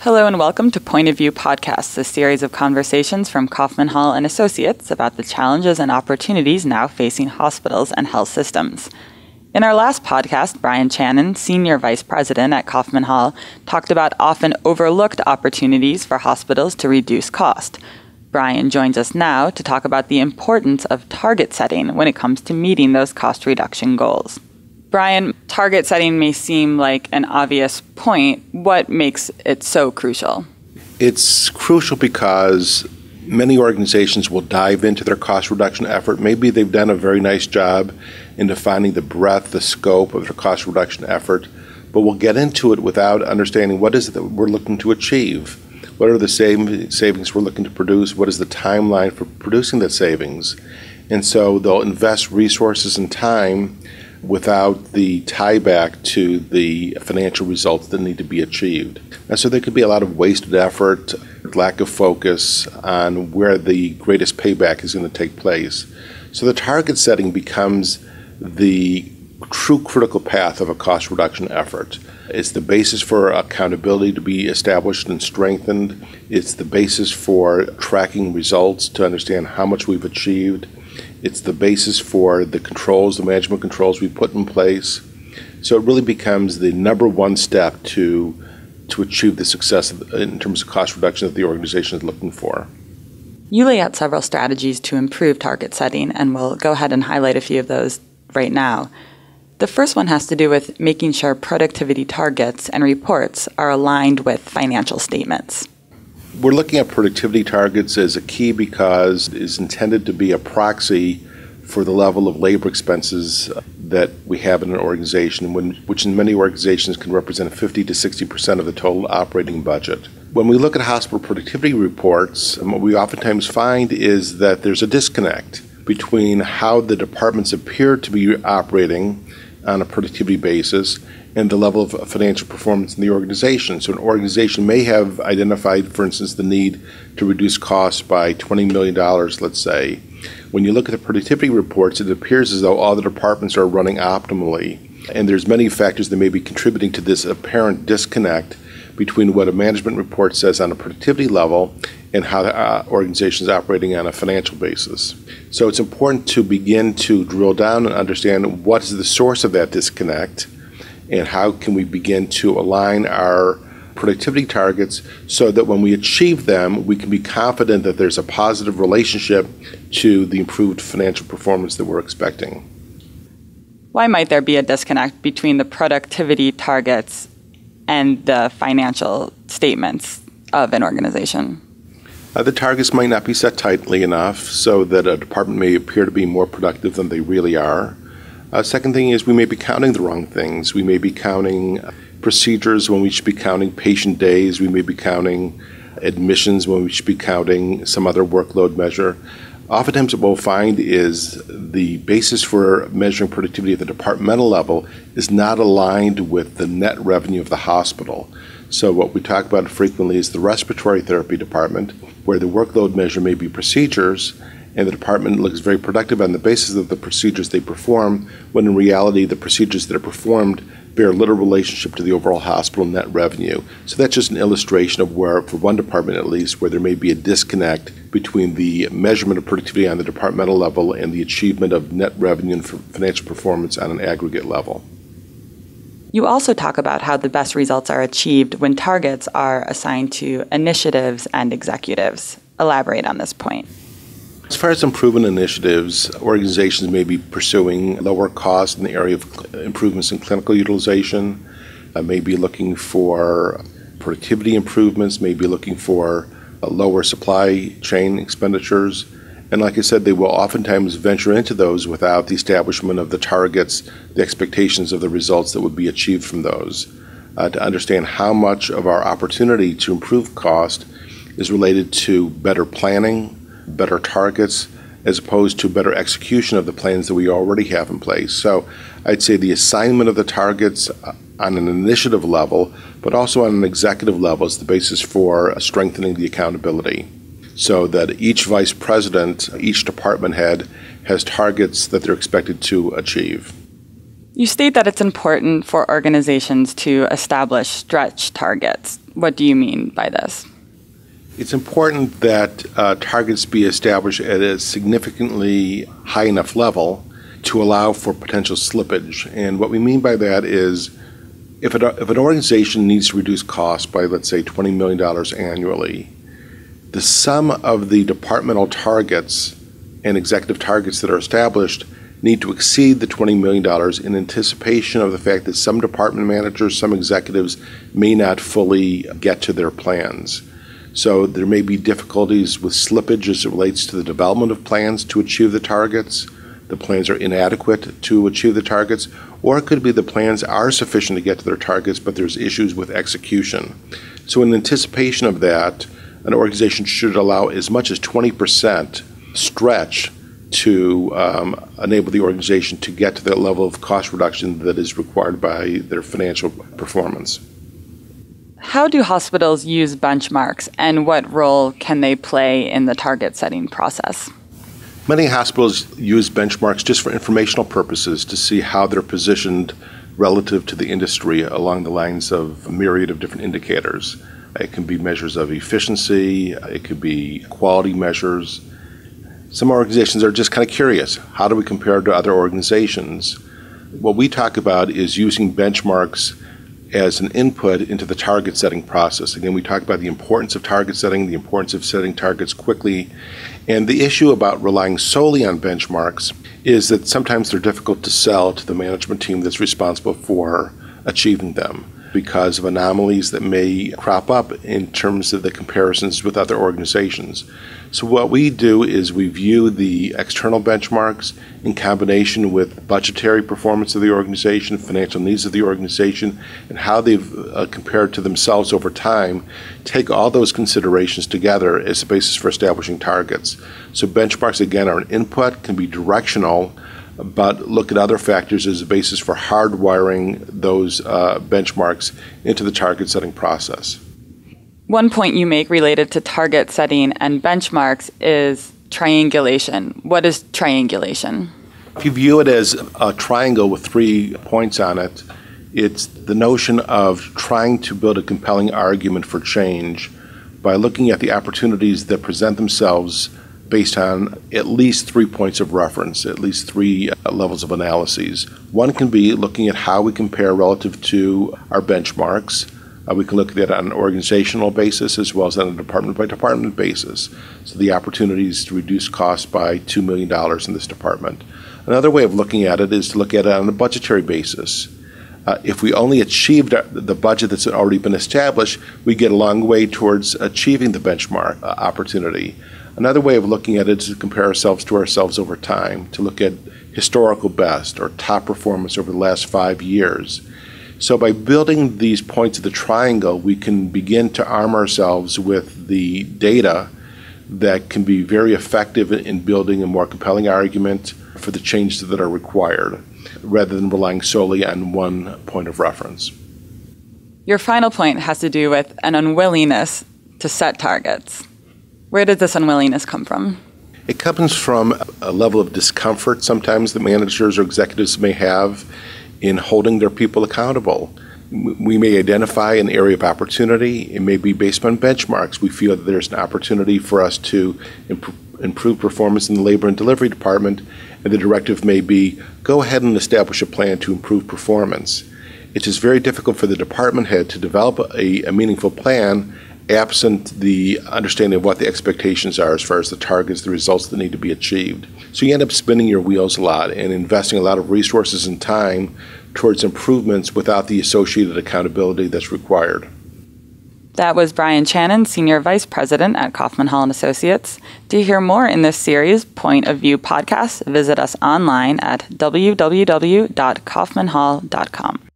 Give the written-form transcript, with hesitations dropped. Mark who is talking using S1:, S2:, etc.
S1: Hello and welcome to Point of View Podcasts, a series of conversations from Kaufman Hall and Associates about the challenges and opportunities now facing hospitals and health systems. In our last podcast, Brian Channon, Senior Vice President at Kaufman Hall, talked about often overlooked opportunities for hospitals to reduce cost. Brian joins us now to talk about the importance of target setting when it comes to meeting those cost reduction goals. Brian, target setting may seem like an obvious point. What makes it so crucial?
S2: It's crucial because many organizations will dive into their cost reduction effort. Maybe they've done a very nice job in defining the breadth, the scope of their cost reduction effort, but we'll get into it without understanding what is it that we're looking to achieve. What are the savings we're looking to produce? What is the timeline for producing the savings? And so they'll invest resources and time without the tie back to the financial results that need to be achieved. And so there could be a lot of wasted effort, lack of focus on where the greatest payback is going to take place. So the target setting becomes the true critical path of a cost reduction effort. It's the basis for accountability to be established and strengthened. It's the basis for tracking results to understand how much we've achieved. It's the basis for the controls, the management controls we put in place. So it really becomes the number one step to achieve the success in terms of cost reduction that the organization is looking for.
S1: You lay out several strategies to improve target setting, and we'll go ahead and highlight a few of those right now. The first one has to do with making sure productivity targets and reports are aligned with financial statements.
S2: We're looking at productivity targets as a key because it is intended to be a proxy for the level of labor expenses that we have in an organization, which in many organizations can represent 50 to 60% of the total operating budget. When we look at hospital productivity reports, what we oftentimes find is that there's a disconnect between how the departments appear to be operating on a productivity basis and the level of financial performance in the organization. So an organization may have identified, for instance, the need to reduce costs by $20 million, let's say. When you look at the productivity reports, it appears as though all the departments are running optimally. And there's many factors that may be contributing to this apparent disconnect between what a management report says on a productivity level and how the organization is operating on a financial basis. So it's important to begin to drill down and understand what is the source of that disconnect and how can we begin to align our productivity targets so that when we achieve them, we can be confident that there's a positive relationship to the improved financial performance that we're expecting.
S1: Why might there be a disconnect between the productivity targets and the financial statements of an organization?
S2: The targets might not be set tightly enough so that a department may appear to be more productive than they really are. Second thing is we may be counting the wrong things. We may be counting procedures when we should be counting patient days. We may be counting admissions when we should be counting some other workload measure. Oftentimes what we'll find is the basis for measuring productivity at the departmental level is not aligned with the net revenue of the hospital. So what we talk about frequently is the respiratory therapy department, where the workload measure may be procedures, and the department looks very productive on the basis of the procedures they perform, when in reality the procedures that are performed bear little relationship to the overall hospital net revenue. So that's just an illustration of where, for one department at least, where there may be a disconnect between the measurement of productivity on the departmental level and the achievement of net revenue and financial performance on an aggregate level.
S1: You also talk about how the best results are achieved when targets are assigned to initiatives and executives. Elaborate on this point.
S2: As far as improvement initiatives, organizations may be pursuing lower costs in the area of improvements in clinical utilization, may be looking for productivity improvements, may be looking for lower supply chain expenditures. And like I said, they will oftentimes venture into those without the establishment of the targets, the expectations of the results that would be achieved from those. To understand how much of our opportunity to improve cost is related to better planning, better targets, as opposed to better execution of the plans that we already have in place. So I'd say the assignment of the targets on an initiative level, but also on an executive level, is the basis for strengthening the accountability, so that each vice president, each department head has targets that they're expected to achieve.
S1: You state that it's important for organizations to establish stretch targets. What do you mean by this?
S2: It's important that targets be established at a significantly high enough level to allow for potential slippage. And what we mean by that is if an organization needs to reduce costs by, let's say, $20 million annually, the sum of the departmental targets and executive targets that are established need to exceed the $20 million in anticipation of the fact that some department managers, some executives may not fully get to their plans. So there may be difficulties with slippage as it relates to the development of plans to achieve the targets. The plans are inadequate to achieve the targets, or it could be the plans are sufficient to get to their targets, but there's issues with execution. So in anticipation of that, an organization should allow as much as 20% stretch to enable the organization to get to that level of cost reduction that is required by their financial performance.
S1: How do hospitals use benchmarks, and what role can they play in the target setting process?
S2: Many hospitals use benchmarks just for informational purposes to see how they're positioned relative to the industry along the lines of a myriad of different indicators. It can be measures of efficiency, it could be quality measures. Some organizations are just kind of curious. How do we compare to other organizations? What we talk about is using benchmarks as an input into the target setting process. Again, we talk about the importance of target setting, the importance of setting targets quickly, and the issue about relying solely on benchmarks is that sometimes they're difficult to sell to the management team that's responsible for achieving them because of anomalies that may crop up in terms of the comparisons with other organizations. So what we do is we view the external benchmarks in combination with budgetary performance of the organization, financial needs of the organization, and how they've compared to themselves over time, take all those considerations together as a basis for establishing targets. So benchmarks, again, are an input, can be directional, but look at other factors as a basis for hardwiring those benchmarks into the target setting process.
S1: One point you make related to target setting and benchmarks is triangulation. What is triangulation?
S2: If you view it as a triangle with 3 points on it, it's the notion of trying to build a compelling argument for change by looking at the opportunities that present themselves based on at least 3 points of reference, at least 3 levels of analyses. One can be looking at how we compare relative to our benchmarks. We can look at that on an organizational basis as well as on a department-by-department basis. So the opportunities to reduce costs by $2 million in this department. Another way of looking at it is to look at it on a budgetary basis. If we only achieved the budget that's already been established, we get a long way towards achieving the benchmark opportunity. Another way of looking at it is to compare ourselves to ourselves over time, to look at historical best or top performance over the last 5 years. So by building these points of the triangle, we can begin to arm ourselves with the data that can be very effective in building a more compelling argument for the changes that are required, rather than relying solely on one point of reference.
S1: Your final point has to do with an unwillingness to set targets. Where does this unwillingness come from?
S2: It comes from a level of discomfort sometimes that managers or executives may have in holding their people accountable. We may identify an area of opportunity. It may be based on benchmarks. We feel that there's an opportunity for us to improve performance in the labor and delivery department, and the directive may be, go ahead and establish a plan to improve performance. It's just very difficult for the department head to develop a meaningful plan absent the understanding of what the expectations are as far as the targets, the results that need to be achieved. So you end up spinning your wheels a lot and investing a lot of resources and time towards improvements without the associated accountability that's required.
S1: That was Brian Channon, Senior Vice President at Kaufman Hall & Associates. To hear more in this series, Point of View podcast, visit us online at www.kaufmanhall.com.